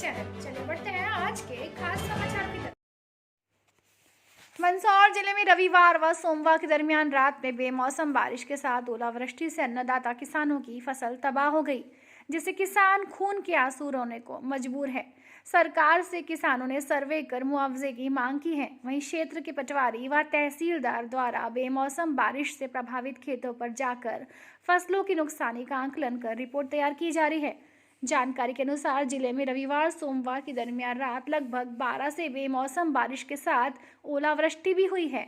Channel. चलिए बढ़ते हैं आज के खास समाचार की तरफ। मंदसौर जिले में रविवार व सोमवार के दरमियान रात में बेमौसम बारिश के साथ ओलावृष्टि से अन्नदाता किसानों की फसल तबाह हो गई, जिससे किसान खून के आंसू रोने को मजबूर है। सरकार से किसानों ने सर्वे कर मुआवजे की मांग की है। वहीं क्षेत्र के पटवारी व तहसीलदार द्वारा बेमौसम बारिश से प्रभावित खेतों पर जाकर फसलों की नुकसानी का आकलन कर रिपोर्ट तैयार की जा रही है। जानकारी के अनुसार जिले में रविवार सोमवार के दरमियान रात लगभग 12 से बेमौसम बारिश के साथ ओलावृष्टि भी हुई है।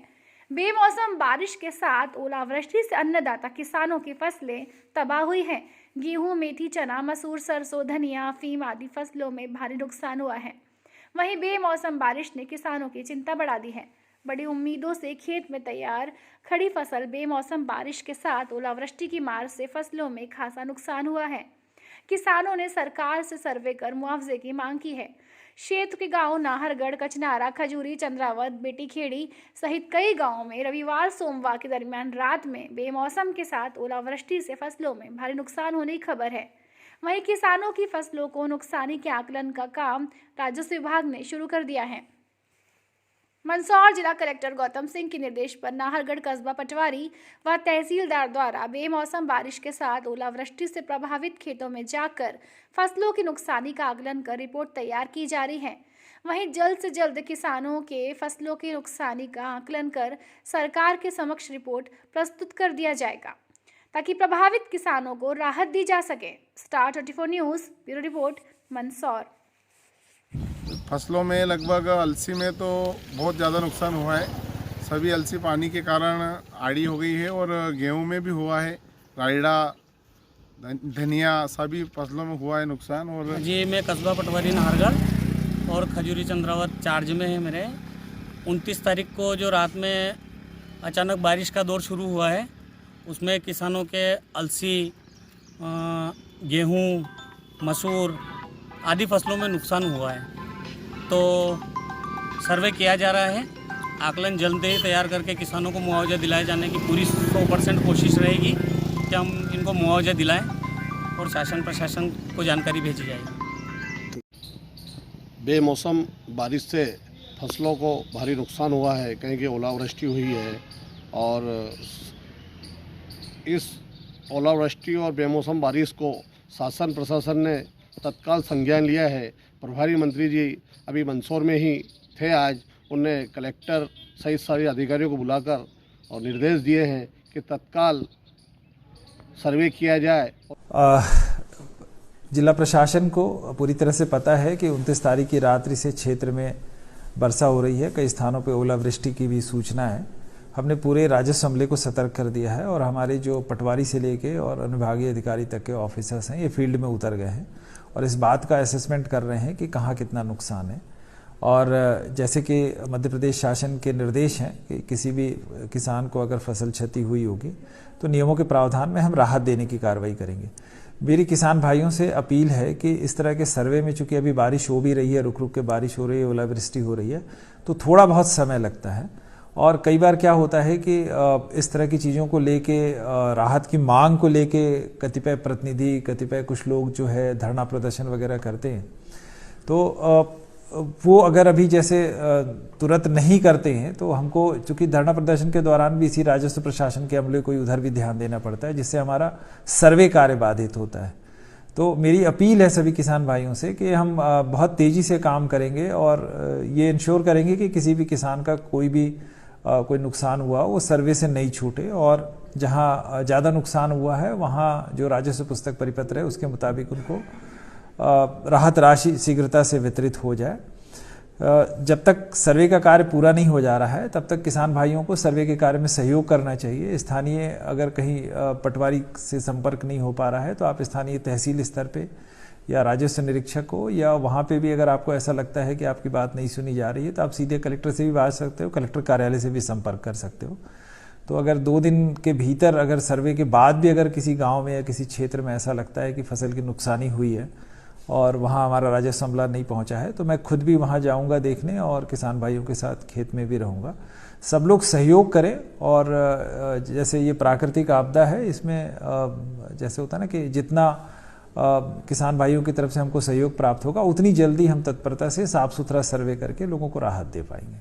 बेमौसम बारिश के साथ ओलावृष्टि से अन्नदाता किसानों की फसलें तबाह हुई हैं। गेहूं, मेथी, चना, मसूर, सरसों, धनिया, अफीम आदि फसलों में भारी नुकसान हुआ है। वहीं बेमौसम बारिश ने किसानों की चिंता बढ़ा दी है। बड़ी उम्मीदों से खेत में तैयार खड़ी फसल बेमौसम बारिश के साथ ओलावृष्टि की मार से फसलों में खासा नुकसान हुआ है। किसानों ने सरकार से सर्वे कर मुआवजे की मांग की है। क्षेत्र के गांव नाहरगढ़, कचनारा, खजूरी, चंद्रावत, बेटीखेड़ी सहित कई गांवों में रविवार सोमवार के दरमियान रात में बेमौसम के साथ ओलावृष्टि से फसलों में भारी नुकसान होने की खबर है। वहीं किसानों की फसलों को नुकसानी के आकलन का काम राजस्व विभाग ने शुरू कर दिया है। मंदसौर जिला कलेक्टर गौतम सिंह के निर्देश पर नाहरगढ़ कस्बा पटवारी व तहसीलदार द्वारा बेमौसम बारिश के साथ ओलावृष्टि से प्रभावित खेतों में जाकर फसलों की नुकसानी का आकलन कर रिपोर्ट तैयार की जा रही है। वहीं जल्द से जल्द किसानों के फसलों की नुकसानी का आकलन कर सरकार के समक्ष रिपोर्ट प्रस्तुत कर दिया जाएगा, ताकि प्रभावित किसानों को राहत दी जा सके। Star 24 news bureau report, Mandsaur. फसलों में लगभग अलसी में तो बहुत ज़्यादा नुकसान हुआ है। सभी अलसी पानी के कारण आड़ी हो गई है और गेहूं में भी हुआ है। रायड़ा, धनिया सभी फसलों में हुआ है नुकसान। और जी, मैं कस्बा पटवारी नाहरगढ़ और खजूरी चंद्रावत चार्ज में है मेरे। 29 तारीख को जो रात में अचानक बारिश का दौर शुरू हुआ है, उसमें किसानों के अलसी, गेहूं, मसूर आदि फसलों में नुकसान हुआ है। तो सर्वे किया जा रहा है। आकलन जल्द ही तैयार करके किसानों को मुआवजा दिलाए जाने की पूरी 100% कोशिश रहेगी कि हम इनको मुआवजा दिलाएं और शासन प्रशासन को जानकारी भेजी जाएगी। बेमौसम बारिश से फसलों को भारी नुकसान हुआ है, कहीं की ओलावृष्टि हुई है। और इस ओलावृष्टि और बेमौसम बारिश को शासन प्रशासन ने तत्काल संज्ञान लिया है। प्रभारी मंत्री जी अभी मंदसौर में ही थे आज। उनने कलेक्टर सहित सारे अधिकारियों को बुलाकर और निर्देश दिए हैं कि तत्काल सर्वे किया जाए। जिला प्रशासन को पूरी तरह से पता है कि 29 तारीख की रात्रि से क्षेत्र में वर्षा हो रही है। कई स्थानों पर ओलावृष्टि की भी सूचना है। हमने पूरे राजस्व अमले को सतर्क कर दिया है और हमारे जो पटवारी से लेके और अनुविभागीय अधिकारी तक के ऑफिसर्स हैं, ये फील्ड में उतर गए हैं और इस बात का असेसमेंट कर रहे हैं कि कहाँ कितना नुकसान है। और जैसे कि मध्य प्रदेश शासन के निर्देश हैं कि किसी भी किसान को अगर फसल क्षति हुई होगी तो नियमों के प्रावधान में हम राहत देने की कार्रवाई करेंगे। मेरी किसान भाइयों से अपील है कि इस तरह के सर्वे में, चूंकि अभी बारिश हो भी रही है, रुक रुक के बारिश हो रही है, ओलावृष्टि हो रही है, तो थोड़ा बहुत समय लगता है। और कई बार क्या होता है कि इस तरह की चीज़ों को लेके, राहत की मांग को लेके कतिपय प्रतिनिधि, कतिपय कुछ लोग जो है धरना प्रदर्शन वगैरह करते हैं। तो वो अगर अभी जैसे तुरंत नहीं करते हैं तो हमको, चूंकि धरना प्रदर्शन के दौरान भी इसी राजस्व प्रशासन के अमले को उधर भी ध्यान देना पड़ता है, जिससे हमारा सर्वे कार्य बाधित होता है। तो मेरी अपील है सभी किसान भाइयों से कि हम बहुत तेज़ी से काम करेंगे और ये इंश्योर करेंगे कि किसी भी किसान का कोई नुकसान हुआ वो सर्वे से नहीं छूटे, और जहां ज़्यादा नुकसान हुआ है वहां जो राजस्व पुस्तक परिपत्र है उसके मुताबिक उनको राहत राशि शीघ्रता से वितरित हो जाए। जब तक सर्वे का कार्य पूरा नहीं हो जा रहा है तब तक किसान भाइयों को सर्वे के कार्य में सहयोग करना चाहिए। स्थानीय अगर कहीं पटवारी से संपर्क नहीं हो पा रहा है तो आप स्थानीय तहसील स्तर पे या राजस्व निरीक्षक को, या वहाँ पे भी अगर आपको ऐसा लगता है कि आपकी बात नहीं सुनी जा रही है तो आप सीधे कलेक्टर से भी बात सकते हो, कलेक्टर कार्यालय से भी संपर्क कर सकते हो। तो अगर 2 दिन के भीतर, अगर सर्वे के बाद भी अगर किसी गांव में या किसी क्षेत्र में ऐसा लगता है कि फसल की नुकसानी हुई है और वहाँ हमारा राजस्व अमला नहीं पहुँचा है, तो मैं खुद भी वहाँ जाऊँगा देखने और किसान भाइयों के साथ खेत में भी रहूँगा। सब लोग सहयोग करें। और जैसे ये प्राकृतिक आपदा है, इसमें जैसे होता है ना कि जितना किसान भाइयों की तरफ से हमको सहयोग प्राप्त होगा, उतनी जल्दी हम तत्परता से साफ सुथरा सर्वे करके लोगों को राहत दे पाएंगे।